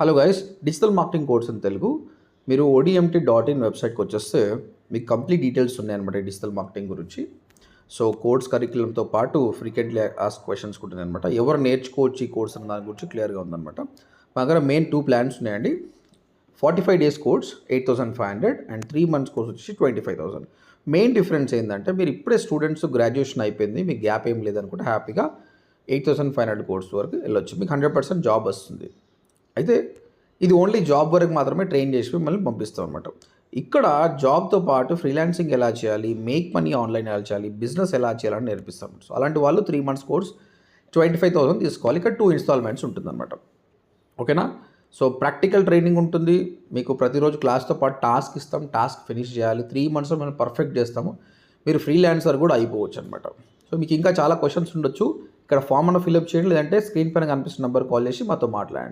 Hello guys, digital marketing course in Telugu. మీరు ODMT.in వెబ్సైట్కి వచ్చేస్తే మీకు కంప్లీట్ డీటెయిల్స్ ఉన్నాయన్నమాట డిజిటల్ మార్కెటింగ్ గురించి. సో కోర్స్ కరిక్యులంతో పాటు ఫ్రీక్వెంట్లీ ఆస్క్ క్వశ్చన్స్ కూడా ఉన్నాయన్నమాట. ఎవరు నేర్చుకోవచ్చు ఈ కోర్స్ అన్న దాని గురించి క్లియర్గా ఉందన్నమాట. మా దగ్గర మెయిన్ 2 ప్లాన్స్ ఉన్నాయండి. 45 days course 8,500 and 3 months course వచ్చి 25,000. మెయిన్ డిఫరెన్స్ ఏంటంటే మీరు ఇప్పుడే స్టూడెంట్స్ గ్రాడ్యుయేషన్ అయిపోయింది, మీకు గ్యాప్ ఏం లేదనుకుంటే హ్యాపీగా 8,500 కోర్స్ వరకు వెళ్ళొచ్చు. మీకు 100% జాబ్ వస్తుంది. అయితే ఇది ఓన్లీ జాబ్ వరకు మాత్రమే ట్రైన్ చేసి మిమ్మల్ని పంపిస్తాం అనమాట. ఇక్కడ జాబ్తో పాటు ఫ్రీలాన్సింగ్ ఎలా చేయాలి, మేక్ మనీ ఆన్లైన్ ఎలా చేయాలి, బిజినెస్ ఎలా చేయాలని నేర్పిస్తాం. సో అలాంటి వాళ్ళు 3 months కోర్స్ 25,000 తీసుకోవాలి. ఇక్కడ 2 installments ఉంటుందన్నమాట. ఓకేనా? సో ప్రాక్టికల్ ట్రైనింగ్ ఉంటుంది. మీకు ప్రతిరోజు క్లాస్తో పాటు టాస్క్ ఇస్తాం, టాస్క్ ఫినిష్ చేయాలి. 3 monthsలో మనం పర్ఫెక్ట్ చేస్తాము. మీరు ఫ్రీలాన్సర్ కూడా అయిపోవచ్చు అనమాట. సో మీకు ఇంకా చాలా క్వశ్చన్స్ ఉండొచ్చు. ఇక్కడ ఫామ్ అన్న ఫిల్అప్ చేయండి, లేదంటే స్క్రీన్ పైన కనిపిస్తున్న నెంబర్ కాల్ చేసి మాతో మాట్లాడండి.